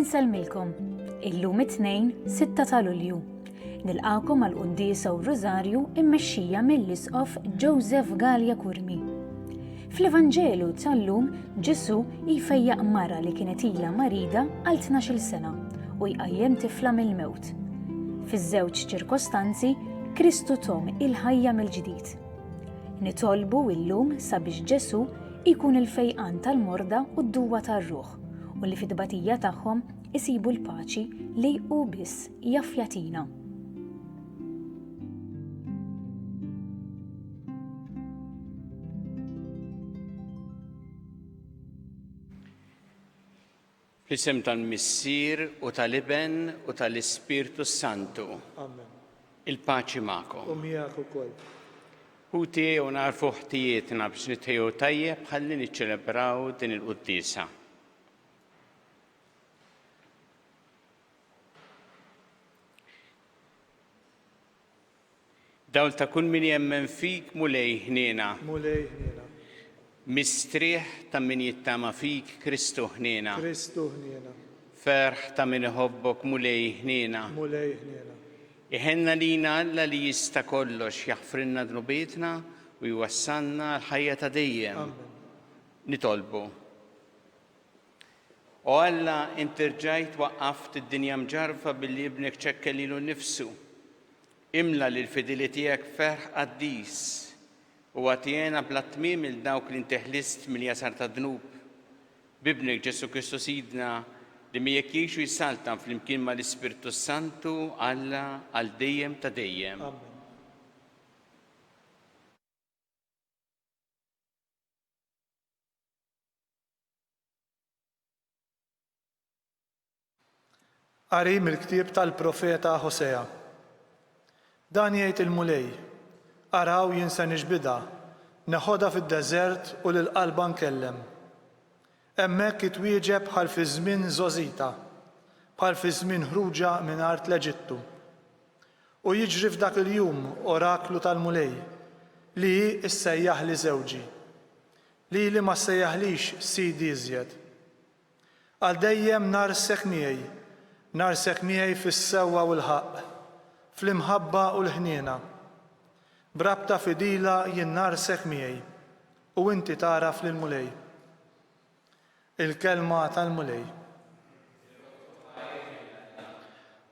Insellmilkom, illum it-tnejn 6 ta' Lulju. Nilqakom għall-Quddiesa u Rożarju immexxija mill-Isqof Joseph Gallia Kurmi. Fl-Evanġelu tal-lum Ġesu jfejjaq mara li kienet ilha marida għal 12 sena u jqajjem tifla mill-mewt. Fiż-żewġ ċirkostanzi Kristu tom il-ħajja mill-ġdid. Nitolbu illum sabiex Ġesu jkun il-fejqan tal-morda u d-duwa tar-ruħ u li fid-tbatija tagħhom isibu l-paċi li hu biss jaf jagħtina. Fl-isem tal-Missier u tal-Iben u tal-Ispirtu Santu. Amen. Il-paċi magħkom. U miegħek ukoll. Ħuti u narfu ħtijietna biex nitħejju tajjeb ħalli niċċelebraw din il-Quddiesa. Dawl ta' kull min jemmen fik mulej ħniena. Mulej ħniena. Mistrieħ ta' min jittama fik Kristu ħniena. Kristu ħniena. Ferħ ta' min iħobbok mulej ħniena. Mulej ħniena. Iħenna lina Alla li jista' kollox jaħfrinna dnubietna u jwassalna l-ħajja ta' dejjem. Amen. Nitolbu. O Alla inti rġajt waqqaft id-dinja mġarfa billi ibnek ċekkel lilu nnifsu. Imla li l-fidili tiegħek ferħ qaddis u għatjena bla tmiem il-dawk li nteħlist mill-jasar ta' dnub. Bibnek Ġesu Kristu Sidna li miegħek jgħixu jsaltan flimkien mal-Ispirtu Santu Alla għal dejjem ta' dejjem. Amen. Qari mill-ktieb tal-profeta Hosea. Dan jgħid il-mulej, araw jinsa nixbida, neħodha fid-deżert u lill-qalba nkellem. Hemmhekk itwieġeb bħal fi żmien Żożita, bħal fi żmien ħruġa minn art l-Eġittu. U jiġri f'dak il-jum oraklu tal-mulej li issejjaħ li żewġi, li ma ssejjaħlix sidi iżjed. Għal dejjem narsek miegħi fis-sewwa u l-ħaqq, fl-imħabba u l-ħniena. Brabta fidila jien narsek miegħi u inti taraf lill-mulej. Il-kelma tal-mulej.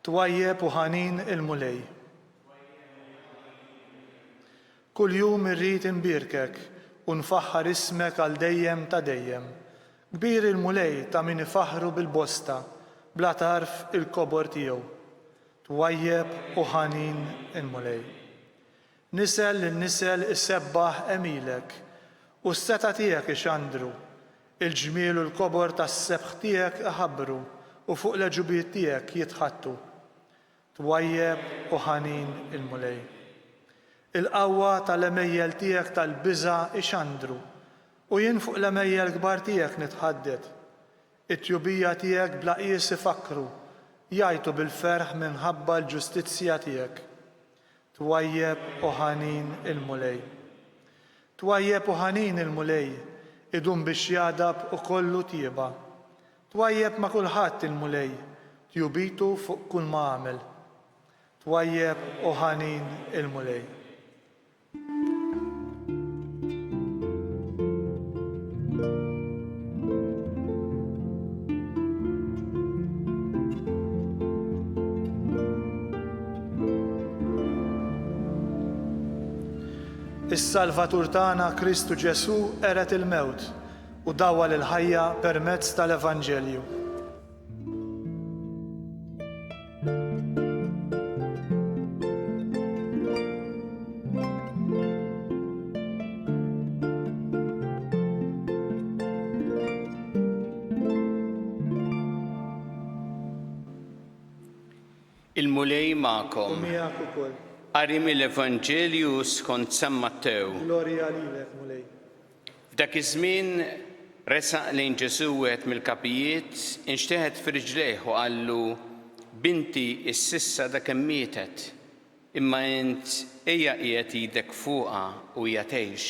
Twajjeb u ħanin il-mulej. Kull jum irrid inbirkek u nfaħħar ismek għal dejjem ta' dejjem. Kbir il-mulej ta' min ifaħru bil-bosta bla tarf il-kobor tiegħu. Twajjeb u ħanin il-mulej. Nisel is-sebbaħ emilek u s-seta tiegħek ixandru, il-ġmiel u l-kobor tas-sebħ tiegħek iħabbru u fuq l-ġubiet tiegħek jitħattu. Twajjeb u ħanin il-mulej. Il-qawwa tal-emejjel tiegħek tal-biża' ixandru u jien fuq l-emejjel kbar tiegħek nitħaddet. It-tjubija tiegħek bla qies ifakru jgħidu bil-ferħ minħabba l-ġustizzja tiegħek. Twajjeb u ħanin il-mulej. Twajjeb u ħanin il-mulej idum biex jadab u kollu tieba. Twajjeb ma' kulħadd il-mulej tjubitu fuq kull ma għamel. Twajjeb u ħanin il-mulej. Is-Salvatur tagħna Kristu Ġesu ered il-mewt u dawwal il-ħajja permezz tal-Evanġelju. Il-mulej magħkom. U miegħek ukoll. Qari mill-Evanġelju skont San Mattew. Glorja lilek, mulej. F'dak iż-żmien resaq lejn Ġesu wieħed mill-kapijiet inxteħed f'riġlejh u qallu binti s-sissa dakemm mietet, imma int ejja qiegħed idek fuqha u hija tgħix.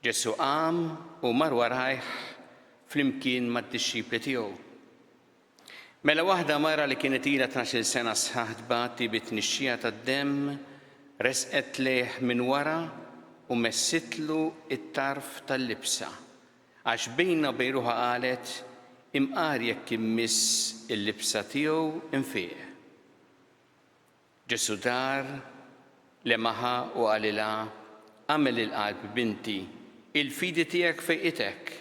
Ġesu qam u mar warajh flimkien mad-dixxipli tiegħu. Mela waħda mara li kienet ilha 12 sena sħaħ tbati bit-tnixxija tad-demm resqet lejh minn wara u messitlu it-tarf tal-libsa għax bejna u bejn ruħha qalet imqar jekk immiss il-libsa tiegħu infieq. Ġesu dar lemaħa u qalilha għamel il-qalb binti il-fidi tiegħek fejqitek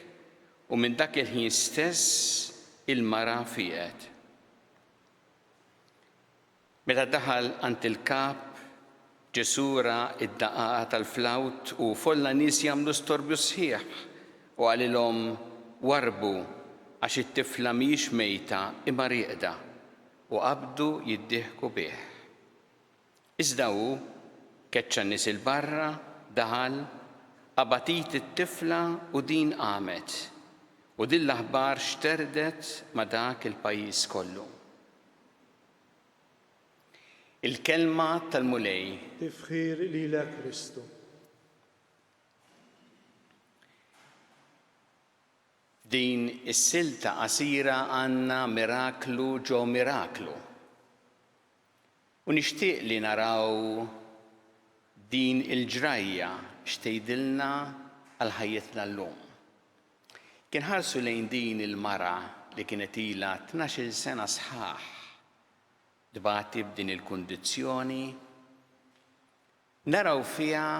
u minn dak il-ħin stess il-mara fieqet. Meta daħal għand il-kap Ġesu ra id-daqqa tal-flawt u folla nies jagħmlu storbju sħiħ u qalilhom warbu għax it-tifla mhijiex mejta imma rieqda u qabdu jiddieħku bih. Iżda hu keċċa n-nies il-barra daħal qabatit it-tifla u din qamet u din l-aħbar xterdet ma' dak il-pajjiż kollu. Il-kelma tal-mulej. Tifħir lilek Kristu. Din is-silta qasira għandna miraklu ġo miraklu. U nixtieq li naraw din il-ġrajja xtejdilna għal ħajjitna llum. Kien ħarsu lejn din il-mara li kienet ilha 12 sena sħaħ dbati b'din il-kundizzjoni, naraw fiha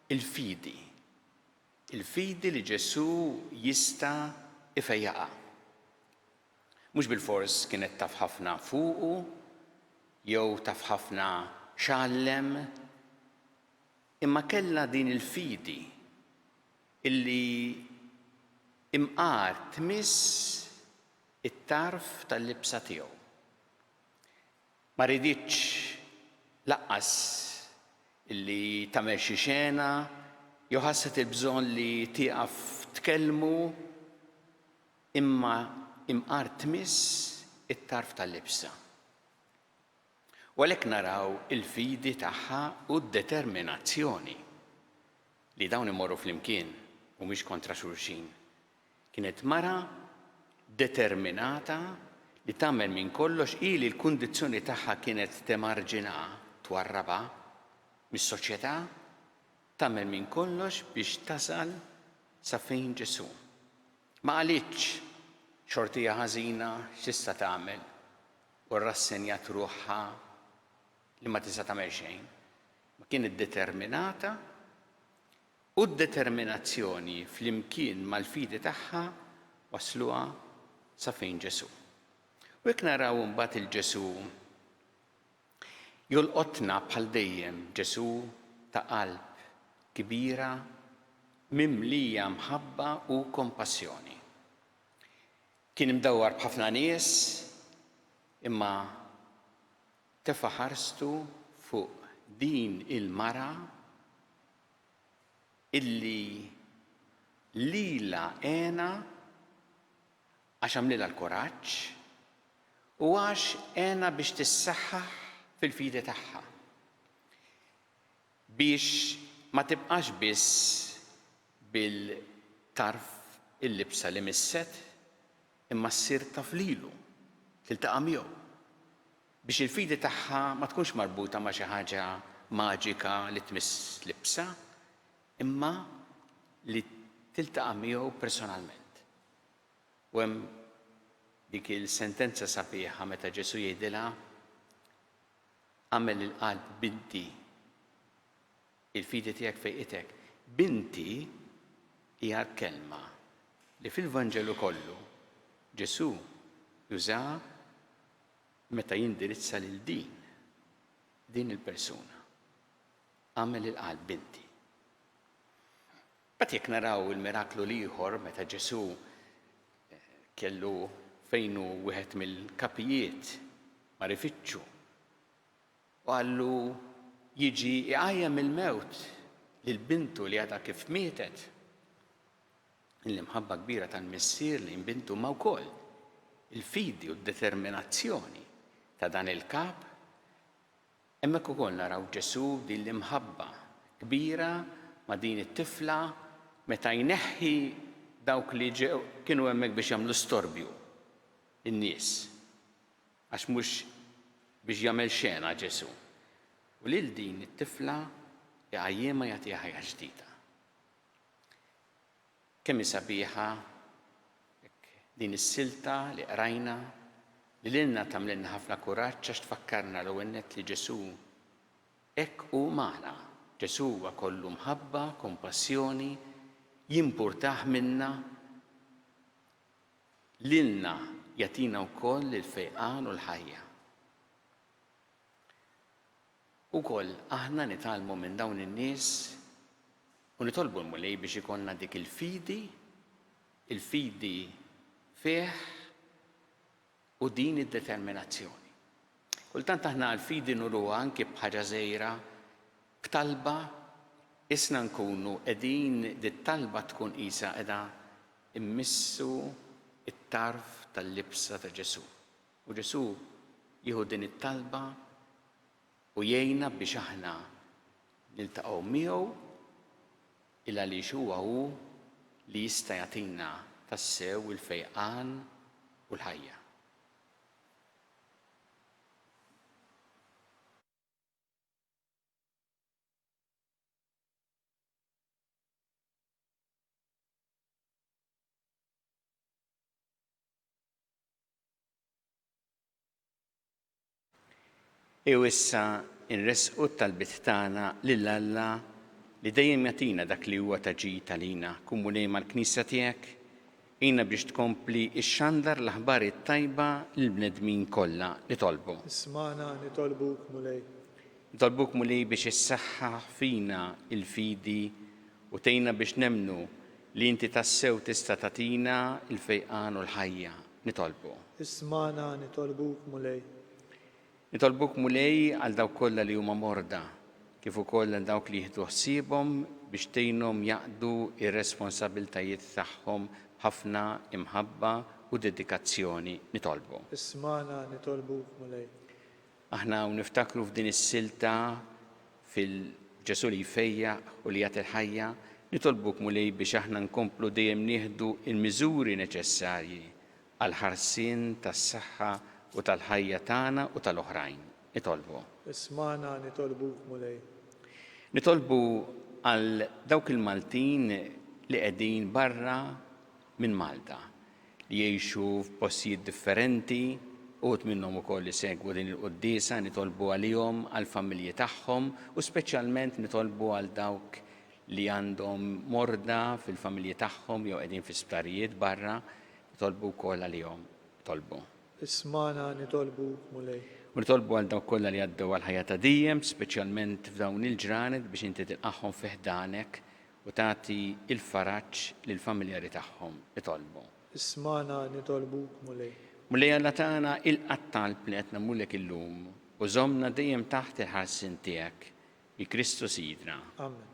il-fidi. Il-fidi li Ġesu jista' ifejjaqa. Mhux bil-fors kienet taf ħafna fuqu, jew taf ħafna x'għallem, imma kellha din il-fidi illi imqar tmiss it-tarf tal-libsa tiegħu. Ma riditx laqqas illi tagħmel xi xena jew ħasset il-bżonn li tieqaf tkellmu imma imqar tmiss it-tarf tal-libsa. U għalhekk naraw il-fidi tagħha u d-determinazzjoni li dawn imorru flimkien u mhix kontra xulxin. Kienet mara determinata li tagħmel minn kollox ili l-kundizzjoni tagħha kienet temarġina twarraba mis-soċjetà, tagħmel minn kollox biex tasal sa fejn Ġesu. Ma qalitx xortija ħażina x'issa tagħmel u rrassenjat ruħha li ma tista' tagħmel xejn. Ma kienet determinata u d-determinazzjoni flimkien mal-fidi tagħha wasluha sa fejn Ġesu. U jekk naraw mbagħad il-Ġesu jolqotna bħal dejjem Ġesu ta' qalb kbira mimlija mħabba u kompassjoni. Kien imdawwar b'ħafna nies imma tefa' ħarstu fuq din il-mara illi lila għena għax għamlilha l-kuraġġ u għax għena biex tissaħħaħ fil-fidi tagħha. Biex ma tibqax biss bil-tarf il-libsa li misset imma ssir taf lilu, tiltaqa' miegħu. Biex il-fidi tagħha ma tkunx marbuta ma' xi ħaġa maġika li tmiss libsa, imma li tiltaqa' miegħu personalment. U hemm dik il-sentenza sabiħa meta Ġesu jgħidilha għamel il-qalb binti il-fidi tiegħek fejqitek. Binti hija l-kelma li fil-Vanġelu kollu Ġesu jużaha meta jindirizza lil din il-persuna. Għamel il-qalb binti. Bat jekk naraw il-miraklu ieħor meta Ġesu kellu fejnu wieħed mill-kapijiet mar ifittxu u għallu jiġi iqajjem il-mewt lil bintu li għadha kif mietet. Il-imħabba kbira tal-missier li bintu ma wkoll il-fidi u d-determinazzjoni ta' dan il-kap. Hemmhekk ukoll naraw Ġesu din l-imħabba kbira ma' din it-tifla meta jneħħi dawk li kienu hemmhekk biex jagħmlu storbju in-nies. għax mhux biex jagħmel xena Ġesu. U lil din it-tifla jgħajjema jagħtiha ħajja ġdida. Kemm hi sabiħa din is-silta li qrajna li lilna tagħmlilna ħafna kuraġġ għax tfakkarna l-ewwel nett li Ġesu hekk hu magħna. Ġesu huwa kollu mħabba, kompassjoni, jimpurtah minna, lilna jagħtina wkoll il-fejqan u l-ħajja. Ukoll aħna nitalmu minn dawn in-nies u nitolbu l-mulej biex ikollna dik il-fidi fih u din id-determinazzjoni. Kultant aħna l-fidi nurruha anke bħaġa żgħira, b'talba isna nkunu qegħdin dit-talba tkun qisha qiegħda immissu it-tarf tal-libsa ta' Ġesu. U Ġesu jieħu din it-talba u jgħinna biex aħna niltaqgħu miegħu il għaliex huwa hu li jista' jagħtina tassew il-fejqan u l-ħajja. Issa nresqu tal-bit tagħna lil Alla li dejjem jagħtina dak li huwa taġid għalina. Kumulej mal-Knisja tiegħek għina biex tkompli x-xandar l-aħbar it-tajba lill-bnedmin kollha li tolbu. Ismana nitolbuk mulej. Nitolbuk mulej biex issaħħaħ fina il-fidi u tgħinna biex nemnu li inti tassew tista' tagħtina il-fejqan u l-ħajja. Nitolbu. Ismana nitolbuk mulej. Nitolbuk mulej għal dawk kollha li huma morda, kif ukoll għal dawk li jieħdu ħsiebhom biex tgħinhom jaqdu ir-responsabbiltajiet tagħhom ħafna imħabba u dedikazzjoni nitolbu. Ismana nitolbuk mulej. Aħna niftakru f'din is-silta fil-Ġesu li jfejjaq u li jagħti l-ħajja, nitolbuk mulej biex aħna nkomplu dejjem nieħdu l-miżuri neċessarji għal ħarsien tas-saħħa u tal-ħajja tagħna u tal-oħrajn. Nitolbu. Ismana nitolbuk mulej. Nitolbu għal dawk il-Maltin li qegħdin barra minn Malta li jgħixu f'postijiet differenti uħud minnhom ukoll li segwu din il-quddiesa, nitolbu għalihom għall-familji tagħhom u speċjalment nitolbu għal dawk li għandhom morda fil-familji tagħhom jew qegħdin fi sptarijiet barra, nitolbu wkoll għalihom. Tolbu. Ismana nitolbuk mulej. U nitolbu għal dawk kollha li għaddew għal ħajja ta' dejjem, speċjalment f'dawn il-ġranet biex inti tilqahom fi ħdanek u tagħti il-faraġġ lill-familjari tagħhom. Nitolbu. Ismana nitolbuk mulej. Mulej Alla tagħna il-qattalb li qed nagħmlulek illum u żommna dejjem taħt il-ħarsien tiegħek bi Kristus Sidna. Amen.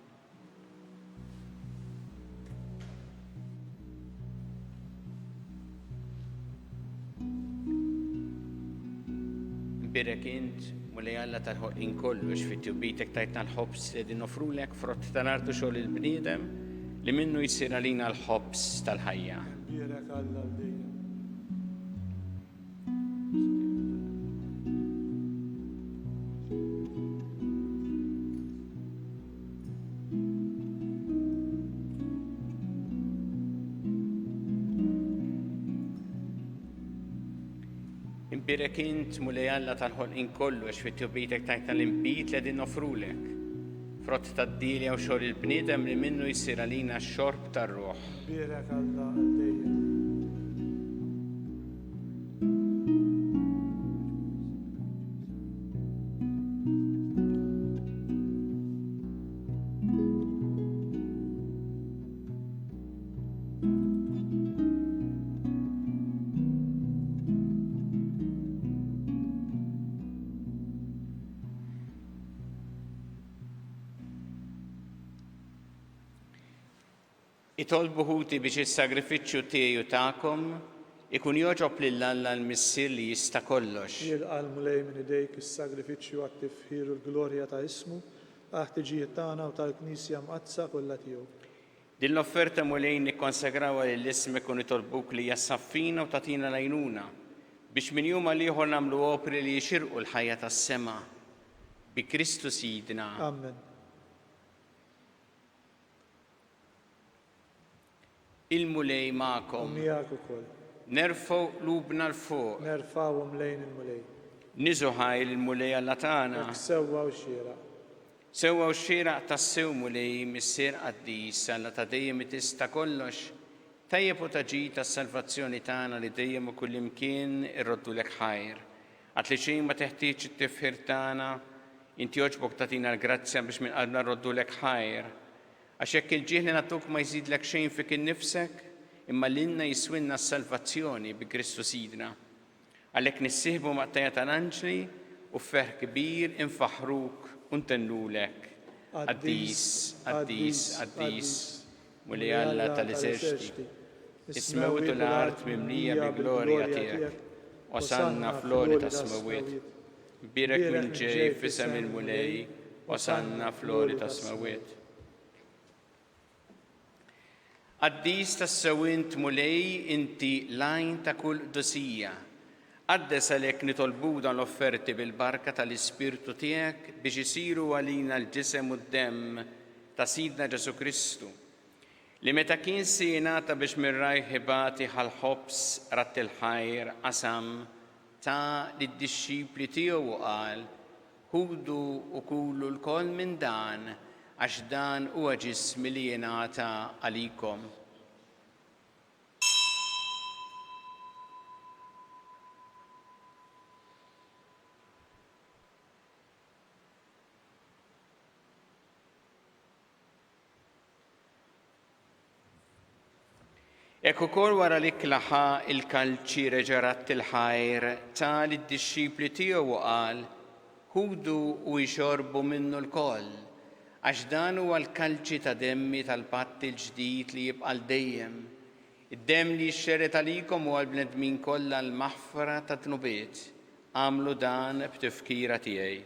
Birek int, mulej Alla tal-ħolqien kollu fit-tjubitek tajtna l-ħobs li din nofrulek frott tal-artu xogħol il-bniedem li minnu jsir għalina l-ħobs tal-ħajja. Birek Alla l-dejjem. Birek int, mulej Alla tal-ħolqien kollu fit-tjubitek tajtna l-imbit li din nofrulek frott tad-dilja u xogħol il-bniedem li minnu jsir għalina x-xorb tar-ruħ. Birek Alla l-dejjem. Itolbu ħuti biex is-sagrifiċċju tiegħu tagħkom ikun joġob lil Alla l-Missier li jista' kollox. Jilqal mulej minn idejk is-sagrifiċċju għat-tifħir u l-glorja ta' ismu għaħtiġijiet tagħna u tal-Knisja mqazza kollha tiegħu. Din l-offerta mulej nikkonsegrawha lill-ismek u nitolbuk li jassaffina u tagħtina l-għajnuna biex min jum għal ieħor nagħmlu opri li jxirqu l-ħajja tas-sema bi Kristu Sidna. Amen. Il-mulej magħkom. Miegħek ukoll. Nerfgħu qlubna l-fuq. Nerfawhom lejn il-mulej. Niżu ħajl il-mulej Alla tagħna. Sewwa u xieraq. Sewwa u xieraq tas-sew mulej missier qaddis Alla ta' dejjem tista' kollox. Tajjeb u taġid tas-salvazzjoni tagħna li dejjem u kullimkien irroddulek ħajr. Għad li xejn ma teħtieġ it-tifħir tagħna, inti jogħġbok tagħtina l-grazzja biex minn qalbna nroddulek ħajr. Għax jekk il-ġieħ li nagħtuk ma jżidlek xejn fik innifsek, imma lilna jiswinna s-salvazzjoni bi Kristu Sidna. Għalhekk nissieħbu maqtajja tal-anġli u fferħ kbir infaħruk u ntennulek. Qaddis, qaddis, qaddis, mulej Alla tal-eżerċiti. Ismewtu l-art mimlija bil-glorja tiegħek. Wasanna fl-għoli ta' smawiet. Birek minn ġej fisem il-mulej, wasanna fl-għoli ta' smawiet. Qaddis tas-sewint mulej inti lajn ta' kull dosija. Għaddes għalhekk nitolbu dan l-offerti bil-barka tal-Ispirtu tiegħek biex isiru għalina l-ġisem u d-demm ta' Sidna Ġesu Kristu. Li meta kien jingħata biex mir-rajħ ħibati ħal-ħobs ratt il-ħajr qasam ta' lid-dixxipli tiegħu qal ħudu u kulu l-koll minn dan għax dan huwa ġismi li jingħata għalikom. Ekku ukoll wara li klaħa il-kalċi reġarat il-ħajr ta' lid-dixxipli tiegħu qal ħudu u jxorbu minnu l-koll għax dan huwa l-kalċi ta' demmi tal-patt il-ġdid li jibqa' dejjem. Id-demm li jxxerret għalikom huwa l-bnedmin kollha l-maħfra ta' tnubiet. Għamlu dan b'tifkira tiegħi.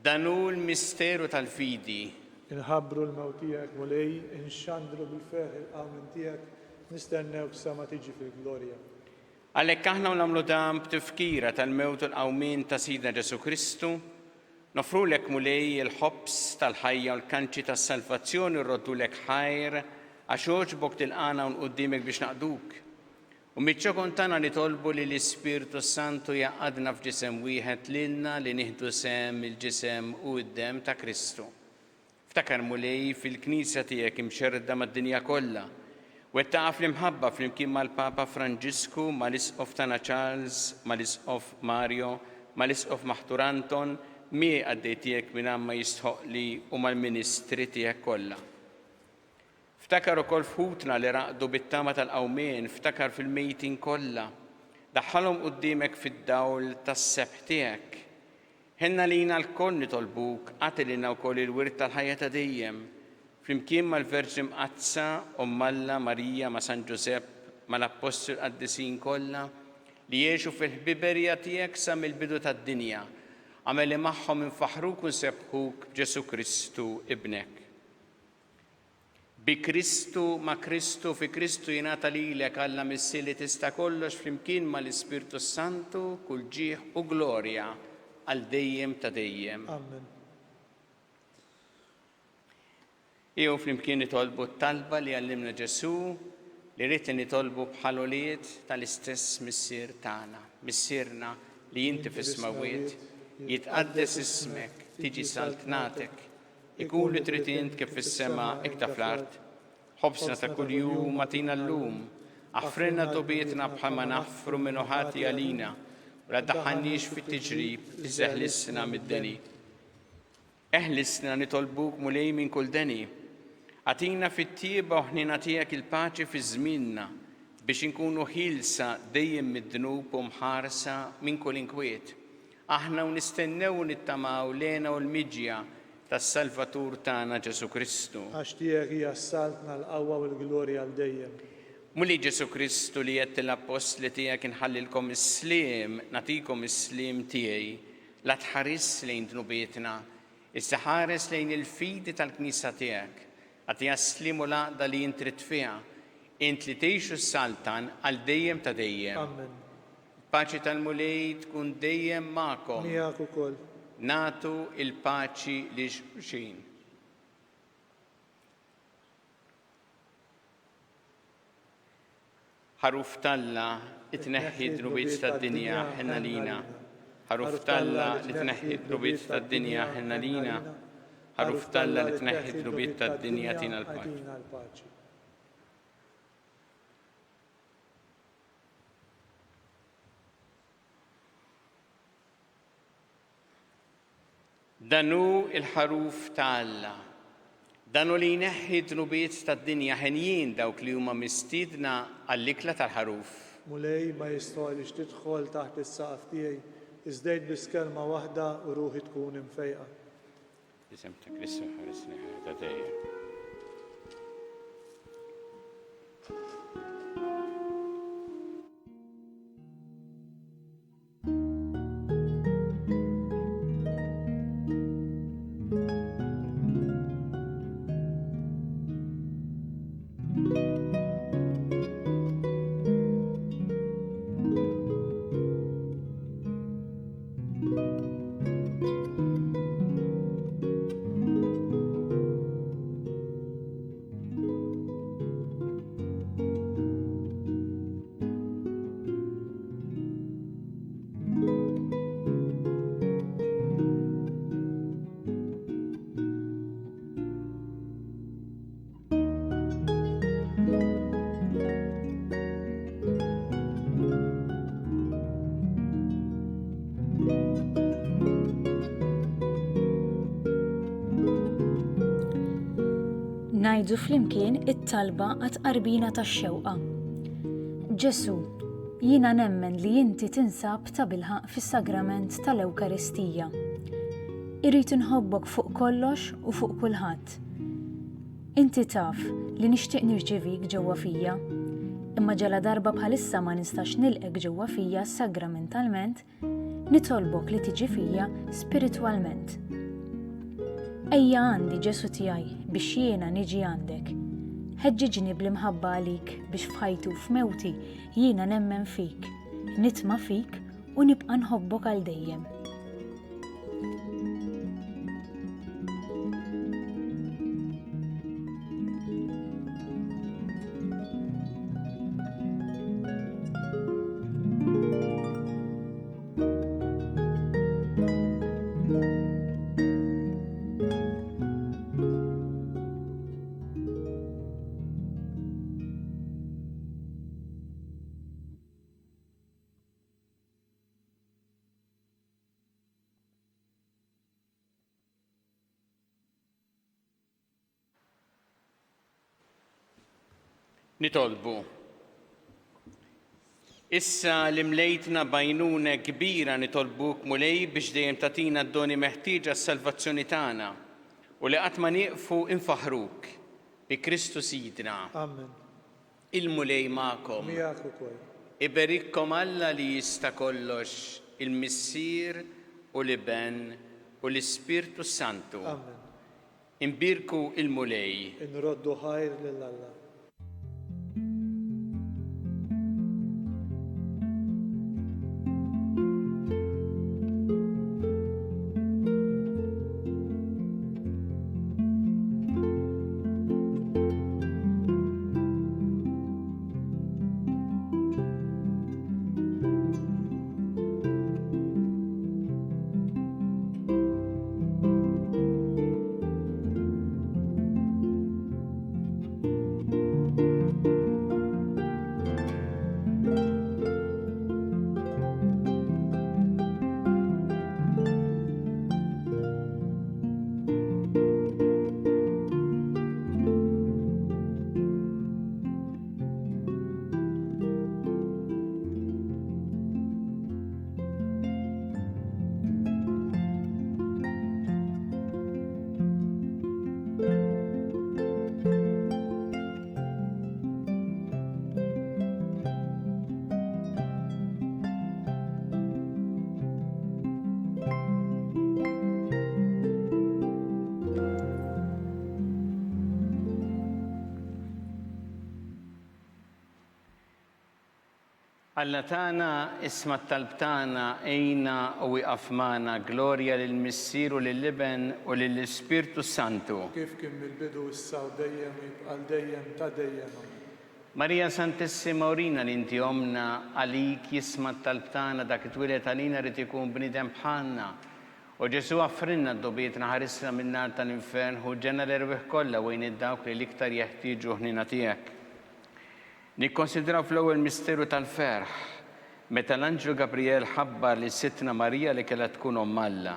Dan hu l-misteru tal-fidi. Inħabbru l-mewt tiegħek mulej, inxandru bil-ferħ il-qawmin tiegħek, nistennewk sa ma tiġi fil-glorja. Għalhekk aħna nagħmlu dan b'tifkira tal-mewt u l-qawmin ta' Sidna Ġesu Kristu, nofrulek mulej il-ħobs tal-ħajja u l-kanċi tas-salvazzjoni rroddulek ħajr għax jogħġbok tilqana u nquddimek biex naqduk. U miċ-ċokon tagħna nitolbu li l-Ispirtu Santu jaqadna f'ġisem wieħed lilna li nieħdu sem il-ġisem u d-demm ta' Kristu. Ftakar mulej fil-Knisja tiegħek imxerda mad-dinja kollha. Wettaqa fl-imħabba flimkien mal-Papa Franġisku, mal-Isqof tagħna Charles, mal-Isqof Mario, mal-Isqof Maħtur Anton, mie għaddej tiegħek minn ma jistħoqli u mal-Ministri tiegħek kollha. Ftakar ukoll fħutna li raqdu bit-tama tal-qawmien, ftakar fil-mejtin kollha. Daħħalhom quddiemek fid-dawl tas-sebħ tiegħek. Ħenna lina l-koll nitolbuk, għati lilna wkoll il-wirt tal-ħajja ta' dejjem. Flimkien mal-Verġi Mqazza, Alla Marija ma' San Ġusepp, mal-Apostol qaddisin kollha li jgħixu fil-ħbiberja tiegħek sa mill-bidu tad-dinja. Għamel magħhom infaħruk u nsebħuk b'Ġesu Kristu ibnek. Bi Kristu ma' Kristu fi Kristu jingħata lilek Alla missi li tista' kollox flimkien mal-Ispirtu Santu kull ġieħ u glorja għal dejjem ta' dejjem. Amen. Jew flimkien nitolbu t-talba li għallimna Ġesu li rrid nitolbu bħal ulied tal-istess missier tagħna, missierna li inti fis-smawiet, jitqaddes ismek, tiġi saltnatek, ikun li trid int kif fis-sema ikta fl-art. Ħobsna ta' kuljum atina llum, aħfrilna tobietna bħal ma naħfru minn ħati għalina, u la daħħalniex fit-tiġrib, iżeħlisna mid-deni. Eħlisna nitolbuk mulej minn kull deni. Għatina fit-tieba u ħnina tiegħek il-paċi fi żmienna biex inkunu ħilsa dejjem mid-dnub u mħarsa minn kull inkwiet. Aħna u nistennew nittamaw lena u l-miġja tas-Salvatur tagħna Ġesu Kristu. Għax tiegħek hija s-saltna l-qawwa u l-glorja għal dejjem. Muli Ġesu Kristu li jett l-apostli tiegħek inħallilkom is-slim, natikom is-slim tiegħi, la tħares lejn dnubietna, issa ħares lejn il-fidi tal-Knisja tiegħek, għatija slim u laqda li jintrid fiha, int li tgħixu s-saltan għal dejjem ta' dejjem. Amen. Paċi tal-mulej tkun dejjem magħkom. Miegħek ukoll. Natu il-paċi li xulxin. ħaruf talla itneħħi d-drubiet tad-dinja ħenna lina. ħaruf talla li tneħħi d-drubiet tad-dinja ħenna lina. ħaruf talla li tneħħi d-drubiet tad-dinja tina l-paċi. Danu il-ħaruf talla. Danu li jneħħi d-drubiet tad-dinja ħenjin dawk li huma mistiedna għall-ikla tal-ħaruf. Mulej ma jistgħolix tidħol taħt is-saqaf tiegħi, iżdejt biss kelma waħda u ruħi tkun imfejqa. Isem ta' Kristu ħaresni ħajta dejjem. Ngħidu flimkien it-talba għat-qarbina tax-xewqa. Ġesu, jiena nemmen li inti tinsab ta' bilħaq fis-sagrament tal-Ewkaristija. Irrid inħobbok fuq kollox u fuq kulħadd. Inti taf li nixtieq nirċevik ġewwa fija, imma ġala darba bħalissa ma nistax nilqek ġewwa fija sagramentalment, nitolbok li tiġi fija spiritwalment. Ejja għandi Ġesu tiegħi biex jiena niġi għandek. Ħeġġiġni bl-imħabba għalik biex f'ħajti u f'mewti jiena nemmen fik, nitma' fik u nibqa' nħobbok għal dejjem. Nitolbu. Issa li mlejtna bajnuna kbira nitolbuk mulej biex dejjem tatina d-doni meħtieġa s-salvazzjoni tagħna u li qatt ma nieqfu infaħruk bi Kristu Sidna. Amen. Il-mulej magħkom. Miegħek ukoll. Iberikkom Alla li jista' kollox, il-Missier u l-Iben u l-Ispirtu Santu. Amen. Imbirku il-mulej. Inroddu ħajr lil Alla. Alla tana isma talbtana ejna u waqaf magħna glorja lill-Missieru lill-Liben u lill-Ispirtu Santu. kif kien mill-bidu issa u dejjem jibqal dejjem ta' dejjem. Marija Santissima urina li inti omna għalik jisma talbtana dak it-twilet għalina rrid ikun bniedem bħalna. U Ġesu għaffrinna d-dobietna ħarisna min-nar tal-infern u ġenna l-erbieħ kollha wejn id-dawk li l-iktar jeħtieġu ħnina tiegħek. Nikkonsidraw fl-ewwel misteru tal-ferħ meta l-Anġlu Gabriel ħabbar li sittna Marija li kellha tkun omm Alla.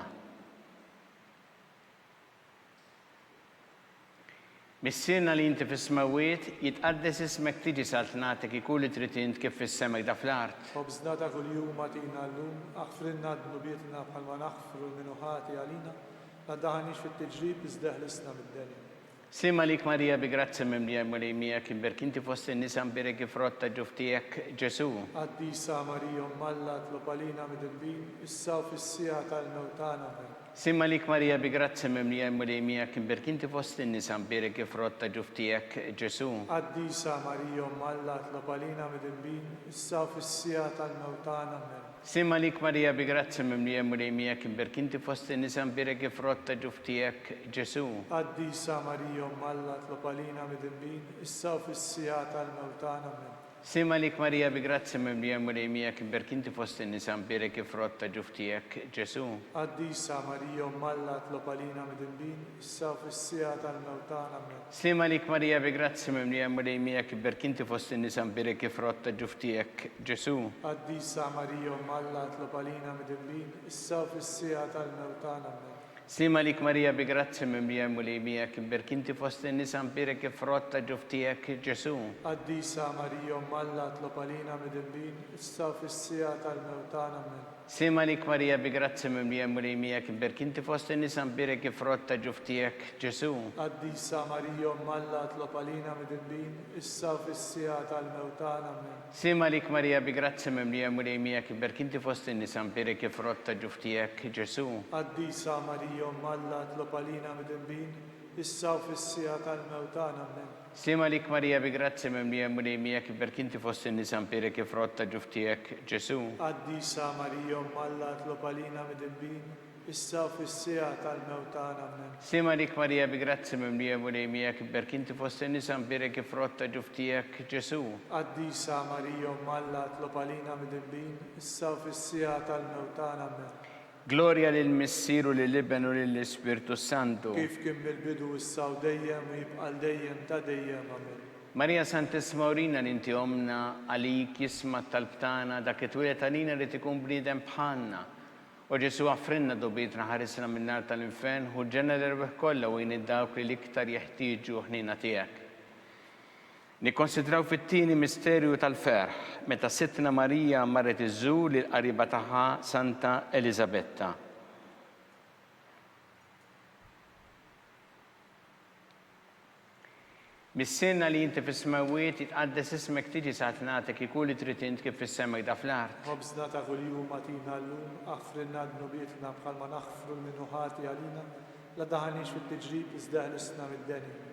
Missierna li inti fis-smawiet jitqaddes ismek tiġi salt nagħtek ikun li trid int kif fis-semek da fl-art. Ħobżna ta' kuljum agħtina llum, aħfrinna d-nubietna bħalma naħfru l-minuħati għalina, la daħanix fit-tiġrib iżda ħlisna mid-denja. Sima lik Marija bi grazzi mimlija mulejmija kim berkinti fost in-nisa mbirek ifrotta ġuftijek Ġesu. Qaddisa Marija Alla tlopalina mid-dilbin, issa u fis-sija tal-mewtana. Sima lik Marija bi grazzi mimlija mulejmija kim berkinti fost in-nisa mbirek ifrotta ġuftijek Ġesu. Qaddisa Marija Alla tlopalina mid-dilbin, issa u fis-sija tal-mewtana. Sima lik Marija bi grazzi mimlija mulejmija kim berkinti fost in-nisa mbirek ifrotta ġuftijek Ġesu. Qaddisa Marija Alla tlopalina mid-dilbin, issa u fis-sija tal-mewtana. Sima lik Marija bi grazzi mimlija mulejmija kim berkinti fost in-nisa mbirek ifrotta ġuftijek Ġesu. Qaddisa Marija Alla tlopalina mid-dilbin, issa u fis-sija tal-mewtana. Sima lik Marija bi grazzi mimlija mulejmija kim berkinti fost in-nisa mbirek ifrotta ġuftijek Ġesu. Qaddisa Marija Alla tlopalina mid-dilbin, issa u fis-sija tal-mewtana. Sima lik Marija bi grazzi mimlija mulejmija kim berkinti fost in-nisa mbirek ifrotta ġuftijek Ġesu. Qaddisa Marija Alla tlopalina mid-dilbin, issa u fis-sija tal-mewtana. Sima lik Marija bi grazzi mimlija mulejmija kim berkinti fost in-nisa mbirek ifrotta ġuftijek Ġesu. Qaddisa Marija Alla tlopalina mid-dilbin, issa u fis-sija tal-mewtana. Sima lik Marija bi grazzi mimlija mulejmija kim berkinti fost in-nisa mbirek ifrotta ġuftijek Ġesu. Qaddisa Marija Alla tlopalina mid-dilbin, issa u fis-sija tal-mewtana. Sima lik Marija bi grazzi mimlija mulejmija kim berkinti fost in-nisa mbirek ifrotta ġuftijek Ġesu. Qaddisa Marija Alla tlopalina mid-dilbin, issa u fis-sija tal-mewtana. Sima lik Marija bi grazzi mimlija mulejmija kim berkinti fost in-nisa mbirek ifrotta ġuftijek Ġesu. Qaddisa Marija Alla tlopalina mid-dilbin, issa u fis-sija tal-mewtana. Gloria lill-Missieru lill-Liben u lill-Ispirtu Santu. Kif kien mill-bidu issa u dejjem u jibqal dejjem ta' dejjem. Amen. Marija Santissima urina li inti omna għalik jisma talbtana dak it-twilet għalina li tikun bniedem bħalna. U Ġesu għaffrinna dobietna ħarisna min-nar tal-infern u ġenna l-erbieħ kollha wejn id-dawk li l-iktar jeħtieġu ħnina tiegħek. Nikkonsidraw fit-tieni misterju tal-ferħ meta sittna Marija marret iżżur lil qariba tagħha Santa Elisabetta. Missierna li inti fis-smawiet jitqaddes ismek tiġi sa'at nagħtek ikun li trid int kif fis-semek da fl-art. Ħobżna ta' kuljum agħtina llum, aħfrinna d-nubietna bħalma naħfru l-minuħati għalina, la daħanix fit-tiġrib iżda ħlisna mid-denja.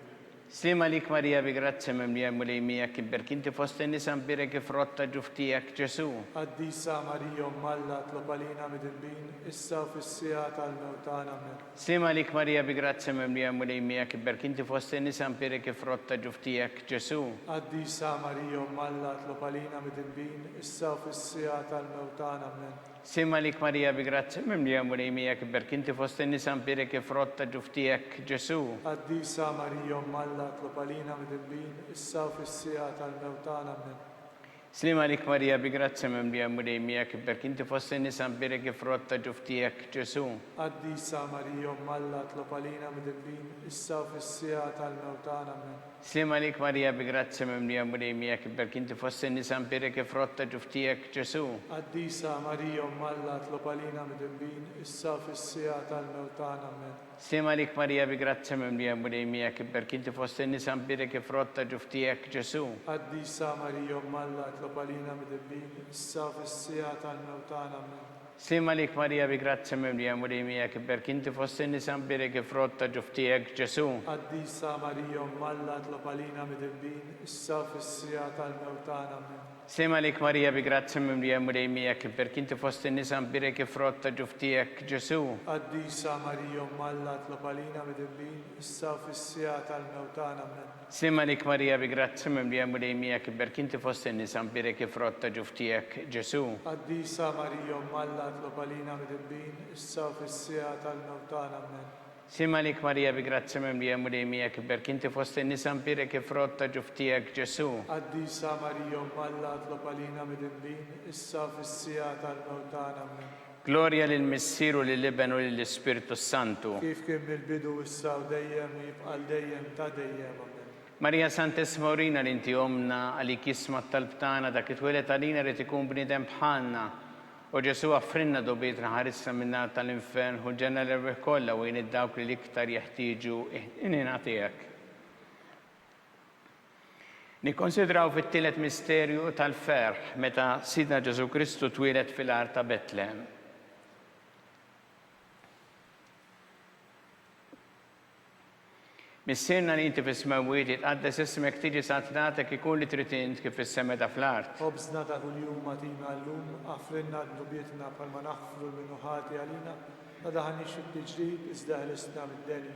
Sima lik Marija bi grazzi mimlija mulejmija kim berkinti fost in-nisa mbirek ifrotta ġuftijek Ġesu. Qaddisa Marija Alla tlopalina mid-dilbin, issa u fis-sija tal-mewtana. Sima lik Marija bi grazzi mimlija mulejmija kim berkinti fost in-nisa mbirek ifrotta ġuftijek Ġesu. Qaddisa Marija Alla tlopalina mid-dilbin, issa u fis-sija tal-mewtana. Sima lik Marija bi grazzi mimlija mulejmija kim berkinti fost in-nisa mbirek ifrotta ġuftijek Ġesu. Qaddisa Marija Alla tlopalina mid-dilbin, issa u fis-sija tal-mewtana. Sima lik Marija bi grazzi mimlija mulejmija kim berkinti fost in-nisa mbirek ifrotta ġuftijek Ġesu. Qaddisa Marija Alla tlopalina mid-dilbin, issa u fis-sija tal-mewtana. Sima lik Marija bi grazzi mimlija mulejmija kim berkinti fost in-nisa mbirek ifrotta ġuftijek Ġesu. Qaddisa Marija Alla tlopalina mid-dilbin, issa u fis-sija tal-mewtana. Sima lik Marija bi grazzi mimlija mulejmija kim berkinti fost in-nisa mbirek ifrotta ġuftijek Ġesu. Qaddisa Marija Alla tlopalina mid-dilbin, issa u fis-sija tal-mewtana. Sima lik Marija bi grazzi mimlija mulejmija kim berkinti fost in-nisa mbirek ifrotta ġuftijek Ġesu. Qaddisa Marija Alla tlopalina mid-dilbin, issa u fis-sija tal-mewtana. Sema lik Marija bi grazia mimlija murejmijak, perché inti fost in-nisa mbirek frotta ġuftijek Ġesu. Qaddisa Marija Alla tlob għalina mid-dembin, issa u fis-sija tal-mewtana amen. Sema lik Marija bi grazia mimlija murejmijak, perché inti fost in-nisa mbirek frotta ġuftijek Ġesu. Qaddisa Marija Alla tlob għalina mid-dembin, issa u fis-sija tal-mewtana amen. Sema lik Marija bi grazia mimlija murejmijak, perché inti fost in-nisa mbirek frotta ġuftijek Ġesu. Qaddisa Marija Alla tlob għalina mid-dembin, issa u fis-sija tal-mewtana amen. Gloria lill-Missiru lill-Iben u lill-Ispiritu Santu. Kif kien mill-bidu issa u dejjem u jibqal dejjem ta' dejjem amen. Marija Santissima Urina li inti omna għalik jisma tal-btana dak it-twilet għalina rrit ikun bnidem bħalna. U Ġesu għaffrinna dobietna ħarissa minna tal-infern u ġenna l-erbeħ kolla u jien id-dawk li l-iktar jeħtieġu inina tiegħek. Nikkonsidraw fit-tielet misterju tal-ferħ meta Sidna Ġesu Kristu twilet fil-ar ta' Betlehem. Missirna li inti fis-smawiet itqaddes ismek tiġi satnatek ikun li trid int kif is-sema ta' fl-art. Ħobżna ta' kuljum matina llum, għafrinna d-dubietna palma naħfru l-minuħati għalina, ma daħanix id-tiġrib iżda ħlisna mid-deni.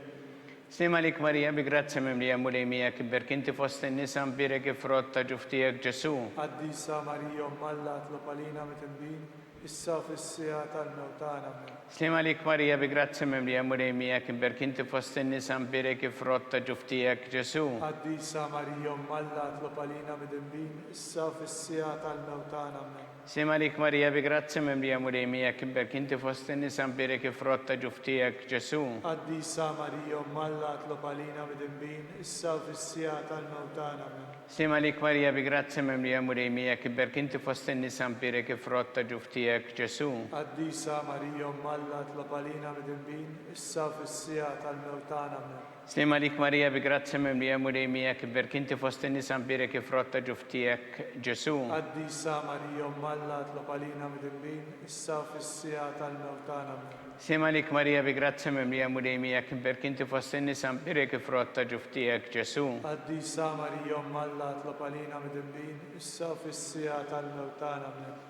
Sima lik Marija bi grazzi mimlija mulejmijak, berk inti fost in-nisa mbirek frotta ġuftijek Ġesu. Qaddisa Marija Alla tlob għalina mit-dembin, issa u fis-sija tal-mewtana amen. Sima lik Marija bi grazzi mimlija mulejmijak, berk inti fost in-nisa mbirek frotta ġuftijek Ġesu. Qaddisa Marija Alla tlob għalina mid-dembin, issa u fis-sija tal-mewtana amen. Sima lik Marija bi grazzi mimlija mulejmijak, berk inti fost in-nisa mbirek frotta ġuftijek Ġesu. Qaddisa Marija Alla tlob għalina mid-dembin, issa u fis-sija tal-mewtana amen. Sima lik Marija bi grazzi mimlija mulejmijak, berk inti fost in-nisa mbirek frotta ġuftijek Ġesu. Qaddisa Marija Alla tlob għalina mid-dembin, issa u fis-sija tal-mewtana amen. Sima lik Marija bi grazzi mimlija mulejmijak, berk inti fost in-nisa mbirek frotta ġuftijek Ġesu. Qaddisa Marija Alla tlob għalina mid-dembin, issa u fis-sija tal-mewtana amen. Sima lik Marija bi grazzi mimlija mulejmijak, berk inti fost in-nisa mbirek frotta ġuftijek Ġesu. Qaddisa Marija Alla tlob għalina mid-dembin, issa u fis-sija tal-mewtana amen.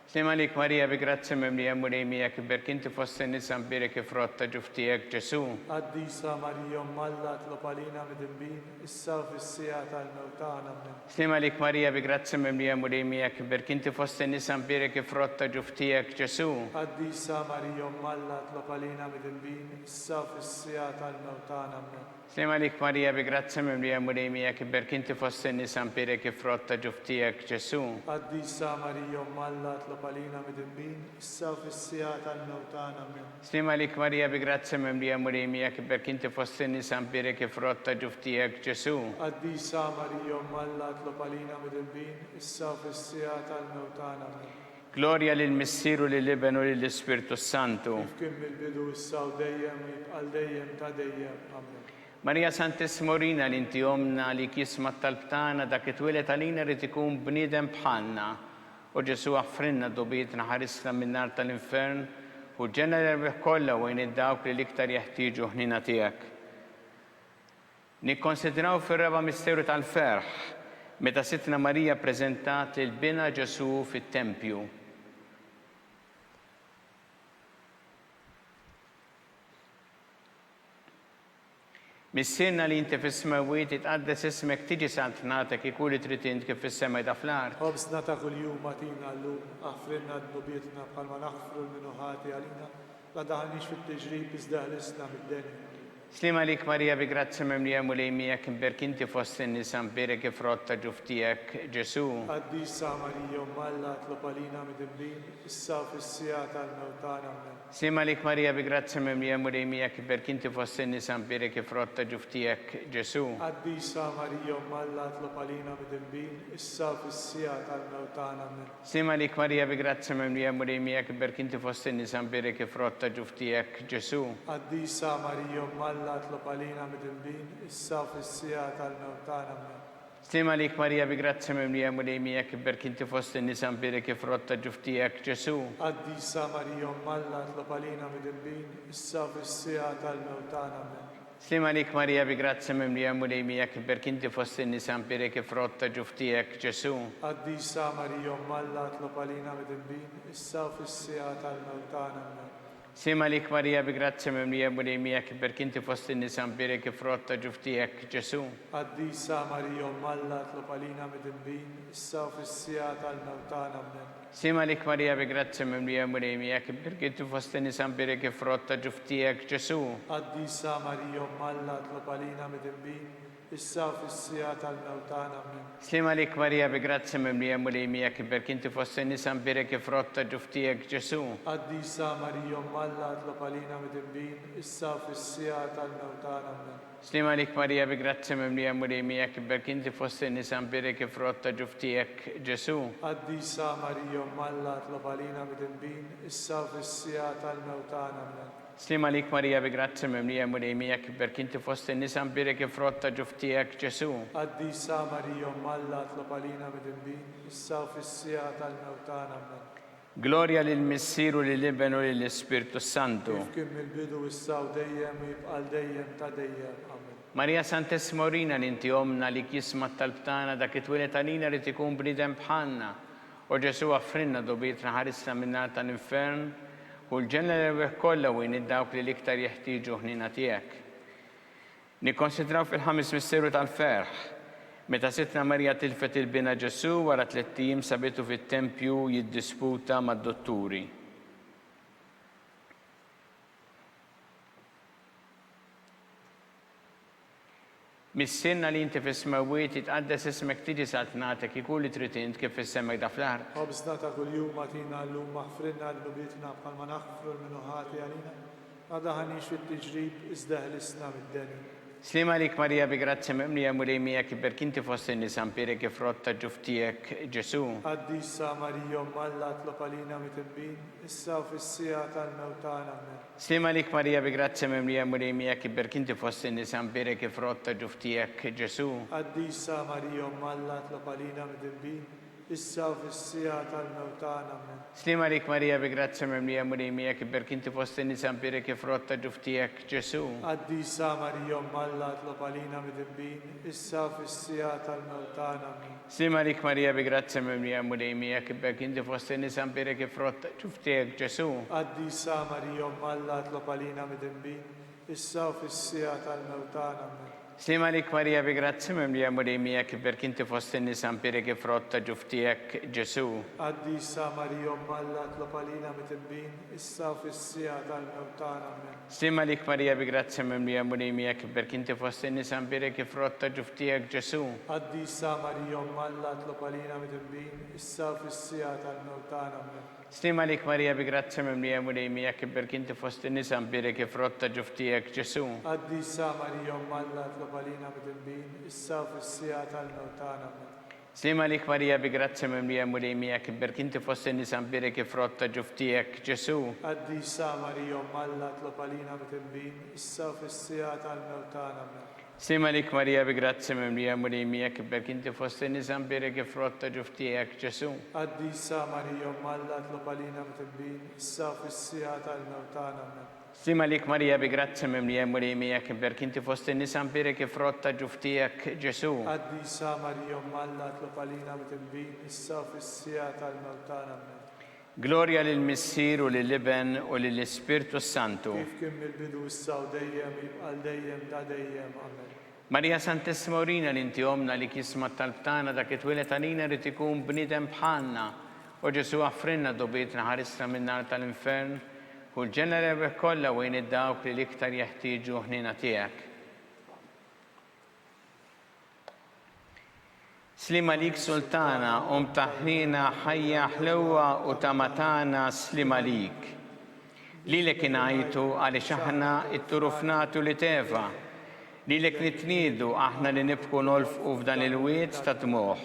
Sima lik Marija bi grazzi mimlija mulejmijak, berk inti fost in-nisa mbirek frotta ġuftijek Ġesu. Qaddisa Marija Alla tlob għalina mid-dembin, issa u fis-sija tal-mewtana amen. Sima lik Marija bi grazzi mimlija mulejmijak, berk inti fost in-nisa mbirek frotta ġuftijek Ġesu. Qaddisa Marija Alla tlob għalina mid-dembin, issa u fis-sija tal-mewtana amen. Sima lik Marija bi grazzi mimlija mulejmijak, berk inti fost in-nisa mbirek frotta ġuftijek Ġesu. Qaddisa Marija Alla tlob għalina mid-dembin, issa u fis-sija tal-mewtana amen. Sima lik Marija bi grazzi mimlija mulejmijak, berk inti fost in-nisa mbirek frotta ġuftijek Ġesu. Qaddisa Marija Alla tlob għalina mid-dembin, issa u fis-sija tal-mewtana amen. Gloria lill-Missiru lill-Iben u lill-Ispiritu Santu. Kif kien mill-bidu issa u dejjem u jibqal dejjem ta' dejjem amen. Marija Santissima Urina li inti omna li kisma tal-btana dak it-twilet għalina rrit ikun bniedem bħalna. U Ġesu għaffrinna dobietna ħarisna min-nar tal-infern u ġenna l-erbeħ kollha u id-dawk li l-iktar jeħtieġu ħnina tiegħek. Nikkonsidraw fir-raba misteru tal-ferħ meta Sitna Marija ppreżentat il-bina Ġesu fit-Tempju. Missirna li inti fis-smawiet itqaddes ismek tiġi satnatek ikun li trid int kif fis-sema ta' fl-art. Ħobżna ta' kuljum matina llum, għafrinna d-dubietna bħalma naħfru l-minuħati għalina, la daħalniex fit-tiġrib iżda ħlisna mid-deni. Slima lik Marija bi grazzi mimlija mulejmijak, berk inti fost in-nisa mbirek frotta ġuftijek Ġesu. Qaddisa Marija Alla tlob għalina mid-dembin, issa u fis-sija tal-mewtana amen. Sima lik Marija bi grazzi mimlija mulejmijak, berk inti fost in-nisa mbirek frotta ġuftijek Ġesu. Qaddisa Marija Alla tlob għalina mid-dembin, issa u fis-sija tal-mewtana amen. Sima lik Marija bi grazzi mimlija mulejmijak, berk inti fost in-nisa mbirek frotta ġuftijek Ġesu. Qaddisa Marija Alla tlob għalina mid-dembin, issa u fis-sija tal-mewtana amen. Sima lik Marija bi grazzi mimlija mulejmijak, berk inti fost in-nisa mbirek frotta ġuftijek Ġesu. Qaddisa Marija Alla tlob għalina mid-dembin, issa u fis-sija tal-mewtana amen. Slima lik Marija bi grazzi mimlija mulejmijak berkinti fost in-nisa mpirek frotta ġuftijek Ġesu. Qaddisa Marija Alla tlob għalina mid-imbin, issa u fis-sija tal-mewtana. Amen. Slima lik Marija bi grazzi mimlija mulejmijak berkinti fost in-nisa mpirek frotta ġuftijek Ġesu. Qaddisa Marija Alla tlob għalina mid-imbin, issa u fis-sija tal-mewtana. Amen. Slima lik Marija bi grazzi mimlija mulejmijak berkinti fost in-nisa mpirek frotta ġuftijek Ġesu. Qaddisa Marija Alla tlob għalina mid-imbin, issa u fis-sija tal-mewtana. Amen. Slima lik Marija bi grazzi mimlija mulejmijak berkinti fost in-nisa mpirek frotta ġuftijek Ġesu. Qaddisa Marija Alla tlob għalina mid-imbin, issa u fis-sija tal-mewtana. Amen. Slima lik Marija bi grazzi mimlija mulejmijak berkinti fost in-nisa mpirek frotta ġuftijek Ġesu. Qaddisa Marija Alla tlob għalina mid-imbin, issa u fis-sija tal-mewtana. Amen. Slima lik Marija bi grazzi mimlija mulejmijak berkinti fost in-nisa mpirek frotta ġuftijek Ġesu. Qaddisa Marija Alla tlob għalina mid-imbin, issa u fis-sija tal-mewtana. Amen. Gloria lil Missieru lil Ibn u lil Spiritu Santu. Kif kien mill-bidu issa u dejjem u jibqal dejjem ta' dejjem. Amen. Marija Santissima Urina li inti omna li kisma talbtana dak it-twilet għalina li tikun bnidem bħalna. U Ġesu għaffrinna dobietna ħarisna minna tal-infern u l-ġenna l-erweħ kollha u id-dawk li l-iktar jeħtieġu ħnina tiegħek. Nikkonsidraw fil-ħames misteru tal-ferħ. Meta sitna Marija tilfet il-bina Ġesu wara 3 ijiem sabitu fit-tempju jiddisputa mad-dotturi. Mis-sinna li inti fis-smawiet jitqaddes ismek tiġi saltnatek ikun li trid int kif issemmek da fl-art. Ħobżna ta' kuljum agħtina llum maħfrinna l-nubietna bħalma naħfru l-minuħati għalina. Ma daħanix fit-tiġrib iżda ħlisna mid-deni. Slima lik Marija bi grazzi mimlija mulejmijak berkinti fost in-nisa mpirek frotta ġuftijek Ġesu. Qaddisa Marija Alla tlob għalina mid-imbin, issa u fis-sija tal-mewtana. Amen. Slima lik Marija bi grazzi mimlija mulejmijak berkinti fost in-nisa mpirek frotta ġuftijek Ġesu. Qaddisa Marija Alla tlob għalina mid-imbin, issa u fis-sija tal-mewtana. Amen. Slima lik Marija bi grazzi mimlija mulejmijak berkinti fost in-nisa mpirek frotta ġuftijek Ġesu. Qaddisa Marija Alla tlob għalina mid-imbin, issa u fis-sija tal-mewtana. Amen. Slima lik Marija bi grazzi mimlija mulejmijak berkinti fost in-nisa mpirek frotta ġuftijek Ġesu. Qaddisa Marija Alla tlob għalina mid-imbin, issa u fis-sija tal-mewtana. Amen. Slima lik Marija bi grazzi mimlija mulejmijak berkinti fost in-nisa mpirek frotta ġuftijek Ġesu. Qaddisa Marija Alla tlob għalina mid-imbin, issa u fis-sija tal-mewtana. Amen. Slima lik Marija bi grazzi mimlija mulejmijak berkinti fost in-nisa mpirek frotta ġuftijek Ġesu. Qaddisa Marija Alla tlob għalina mid-imbin, issa u fis-sija tal-mewtana. Amen. Slima lik Marija bi grazzi mimlija mulejmijak berkinti fost in-nisa mpirek frotta ġuftijek Ġesu. Qaddisa Marija Alla tlob għalina mid-imbin, issa u fis-sija tal-mewtana. Amen. Slima lik Marija bi grazzi mimlija mulejmijak berkinti fost in-nisa mpirek frotta ġuftijek Ġesu. Qaddisa Marija Alla tlob għalina mid-imbin, issa u fis-sija tal-mewtana. Amen. Slima lik Marija bi grazzi mimlija mulejmijak berkinti fost in-nisa mpirek frotta ġuftijek Ġesu. Qaddisa Marija Alla tlob għalina mid-imbin, issa u fis-sija tal-mewtana. Amen. Slima lik Marija bi grazzi mimlija mulejmijak berkinti fost in-nisa mpirek frotta ġuftijek Ġesu. Qaddisa Marija Alla tlob għalina mid-imbin, issa u fis-sija tal-mewtana. Amen. Gloria lil Missieru lil Ibn u lil Spiritu Santu. Kif kien mill-bidu issa u dejjem jibqal dejjem ta' dejjem. Amen. Marija Santissima Urina li inti omna li kisma talbtana dak it-twilet għalina li tikun bnidem bħalna. U Ġesu għaffrinna dobietna ħarisna min-nar tal-infern u l-ġenna l-erweħ kollha u id-dawk li l-iktar jeħtieġu ħnina tiegħek. Slima lik Sultana taħnina ħajja ħlewwa u tamatana slima lik. Lilek ingħajtu għaliex aħna itturufnatu li teva. Lilek nitniedu aħna li nibku nolfqu f'dan il-wiet ta' tmuħ.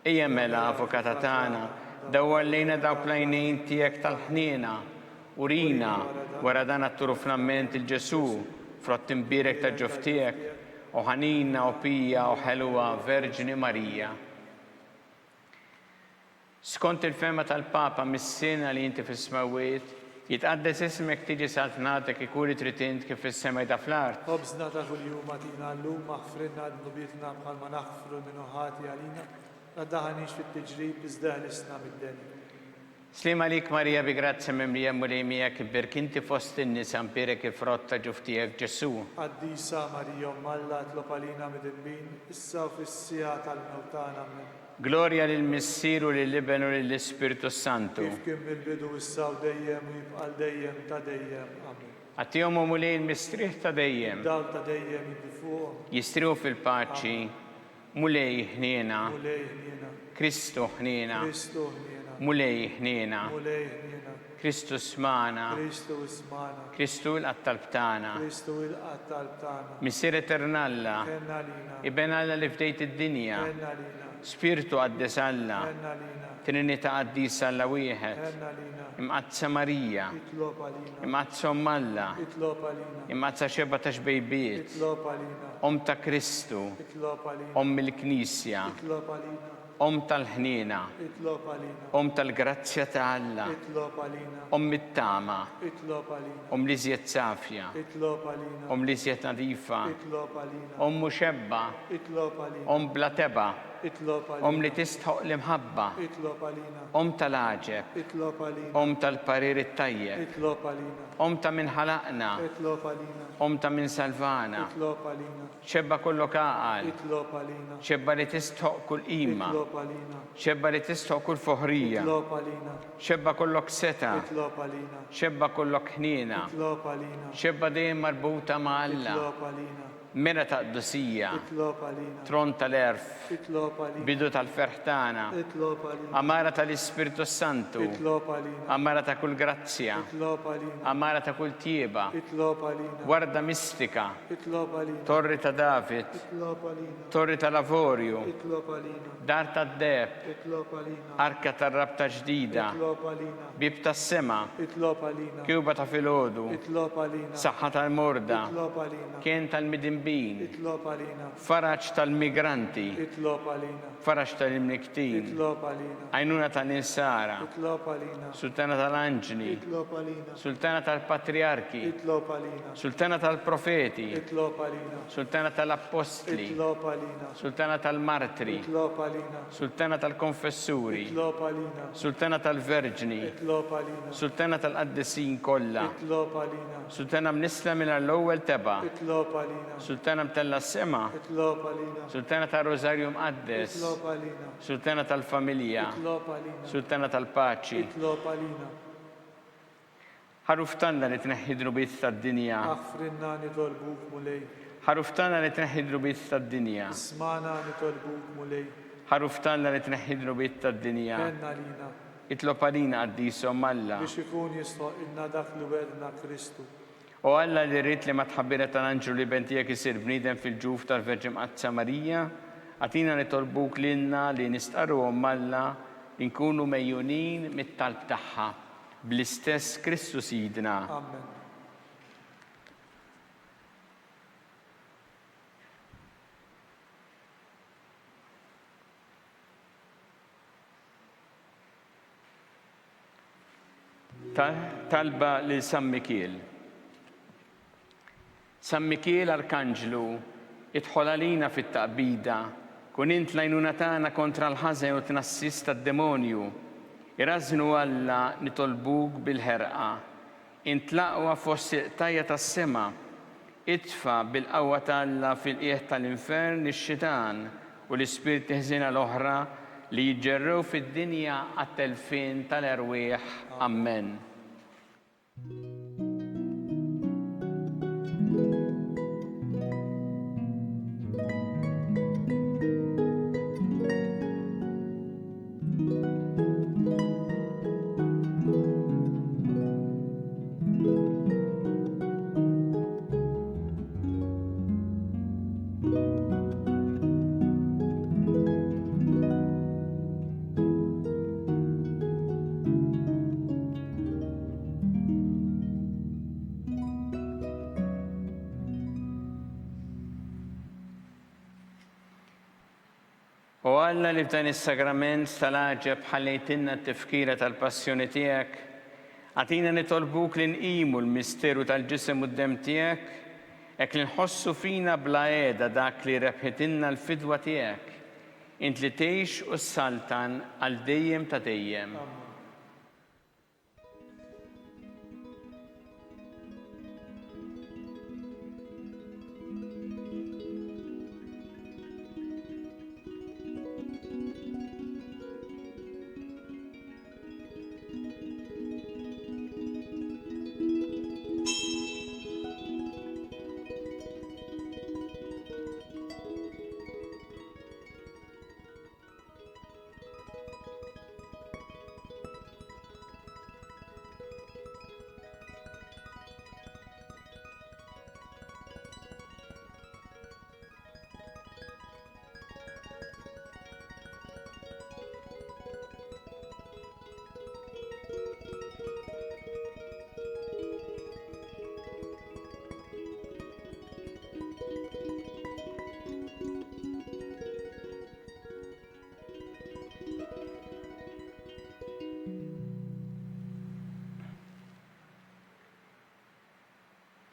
Ejja mela avukata tagħna dawwar lejna dawk l-għajnejn tiegħek tal-ħniena. Urina wara dan at-turufnament il-Ġesu frott imbirek ta' ġuftijek u ħanina u pija u ħelwa Verġini Marija. Skont il-fema tal-Papa mis-sena li inti fis-smawiet, Jitqaddes ismek tiġi saltnatek ikuri tritint kif fis-sema ta' fl-art. خبزنا تا كل يوم اعطينا اللوم اغفرنا ذنوبنا بحال ما نغفر من هاتي علينا لا تدخلنيش في التجريب بس دهلسنا من الدنيا. Slima lik Marija bi grazia memlija mulejmija kibber kinti fost in-nisa mpirek il-frotta ġuftijek Ġesu. قديسة مريم ملا اطلب علينا مذنبين إسا وفي الساعة الموتانا من Gloria lil Missiru lil-Iben u lill-Ispiritu Santu. كيف كم البدو إسا وديم ويبقى الديم تديم آمين. Għattijom u mulej il-mistriħ ta' dejjem. دال تديم يدفوهم Jistriħu fil-paċi, mulej ħniena, موليه هنينا Kristu ħniena, كريستو هنينا mulej ħniena, موليه هنينا Kristu smana, كريستو اسمانا Kristu l-qattalb tagħna. كريستو القتال بتاعنا Missier Eternalla, كنا لينا Iben Alla li fdejt id-dinja, كنا لينا Spiritu għaddes Alla, كنا لينا Trinita għaddis Alla wieħed, كنا لينا imqazza Marija, اطلب علينا imqazza Alla, اطلب علينا imqazza xeba ta' xbejbiet, اطلب علينا Om ta' Kristu, اطلب علينا Om il-Knisja, اطلب علينا Om tal-ħnina, اطلب علينا Om tal-grazzja ta' Alla, اطلب علينا Om it-tama, اطلب علينا Om li zjed safja, اطلب علينا Om li zjed nadifa, اطلب علينا Om muxebba, اطلب علينا Om blateba, اطلب Om علينا li tistħoq l-imħabba, اطلب علينا Om tal-aġeb, اطلب علينا Om tal-parir it-tajjeb, اطلب علينا Om ta' min ħalaqna, اطلب علينا Om ta' min salvana, اطلب علينا xebba kollu kaqal, اطلب علينا xebba li tistħoq kull ima, اطلب علينا xebba li tistħoq kull foħrija, اطلب علينا xebba kollok seta, اطلب علينا xebba kollok ħnina, اطلب علينا xebba dejjem marbuta ma' Alla, اطلب علينا mera ta' qdusija, اطلب علينا tron tal-erf, اطلب علينا bidu tal-ferħtana, اطلب علينا amara tal-Ispiritu Santu, اطلب علينا amara ta' kull grazzja, اطلب علينا amara ta' kull tieba, اطلب علينا warda mistika, اطلب علينا torri ta' David, اطلب علينا torri ta' Lavorju, اطلب علينا dar ta' Deb, اطلب علينا arka ta' rabta ġdida, اطلب علينا bib ta' sema, اطلب علينا kjuba ta' filodu, اطلب علينا saħħa tal-morda, اطلب علينا kien tal-midinbin, اطلب علينا faraċ tal-migranti, اطلب علينا faraċ tal-imniktin, اطلب علينا għajnuna tal-insara, اطلب علينا sultana tal-anġli, اطلب علينا sultana tal-patriarki, اطلب علينا sultana tal-profeti, اطلب علينا sultana tal-apostli, اطلب علينا sultana tal-martri, اطلب علينا sultana tal-konfessuri, اطلب علينا sultana tal-verġni, اطلب علينا sultana tal-qaddisin kollha, اطلب علينا sultana mnisla minn l-ewwel teba, اطلب علينا sultana mtella s-sema, اطلب علينا sultana tal-Rosarju mqaddes, اطلب علينا sultana tal-familja, اطلب علينا sultana tal-paċi. اطلب علينا Ħaruftanna li tneħħi drubiet tad-dinja, اغفرنا نطلبوك مولاي ħaruftanna li tneħħi drubiet tad-dinja, اسمعنا نطلبوك مولاي ħaruftanna li tneħħi drubiet tad-dinja, كنا لينا itlob għalina għaddisom Alla. biex ikun jistħoq ilna dak li wedna Kristu. U Alla li rrit li ma tħabbira tal-anġlu li bentijek isir bniedem fil-ġuf tal-Verġim Qazza Marija, għatina nitolbuk lilna li nistqarru Alla li nkunu mejjunin mit-talb tagħha bl-istess Kristu Sidna. Amen. Talba li San Mikiel. San Mikiel Arkanġlu idħol għalina fit-taqbida, kun int lajnuna tagħna kontra l-ħażen u tnassis tad-demonju. Irażnu Alla nitolbuk bil-ħerqa. Int laqwa fost il-qtajja tas-sema. Itfa bil-qawwa t'Alla fil-qiegħ tal-infern ix-xitan u l-ispirti ħżiena l-oħra li jiġġerrew fid-dinja għat-telfin tal-erwieħ. Amen. U Alla li f'dan is-sagrament tal-aġeb ħallejtinna t-tifkira tal-passjoni tiegħek, Għatina nitolbuk li nqimu l-misteru tal-ġisem u d-dem tiegħek, hekk li nħossu fina bla qiegħda dak li rebħitilna l-fidwa tiegħek. Int li tgħix u ssaltan għal dejjem ta' dejjem.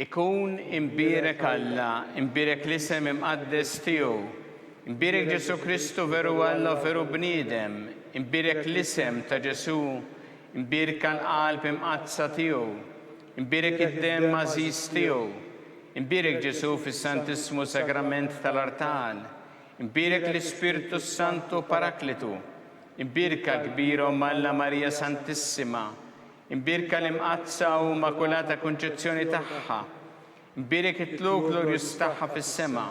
Ikun imbierek Alla, imbierek l-isem imqaddes tiegħu, imbierek Ġesu Kristu veru Alla veru bniedem, imbierek l-isem ta' Ġesu, imbierek l-qalb imqazza tiegħu, imbierek id-dem mażiż tiegħu, imbierek Ġesu fis-Santissimu Sagrament tal-Artal, imbierek l-Ispirtu Santu Paraklitu, imbierka kbira Alla Marija Santissima, imbierka l-imqazza u Immakulata Konċezzjoni tagħha, imbierek it-tlu glorjus tagħha fis-sema,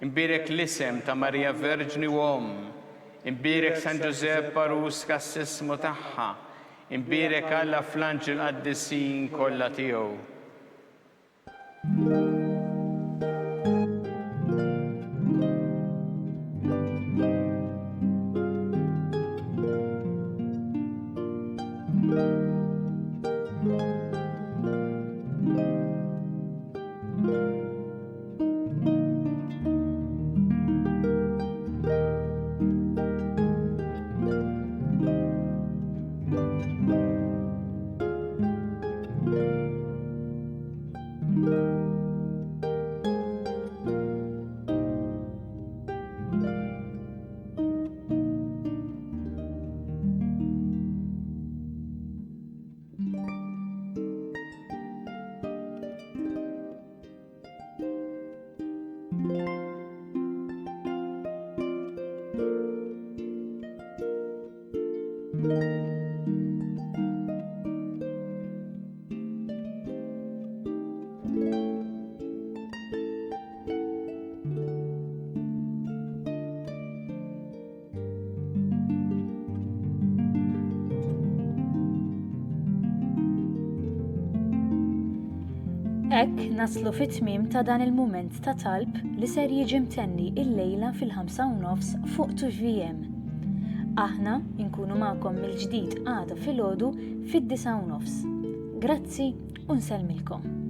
imbierek l-isem ta' Marija Verġni u Om, imbierek San Ġusepp Parus kassismu tagħha, imbierek Alla fl-anġel qaddisin kollha tiegħu. Hekk naslu fit-tmiem ta' dan il-mument ta' talb li ser jiġi mtenni il-lejla fil-5:30 fuq TVM. Aħna nkunu magħkom mill-ġdid għada filgħodu fid-9:30. Grazzi u nsellmilkom.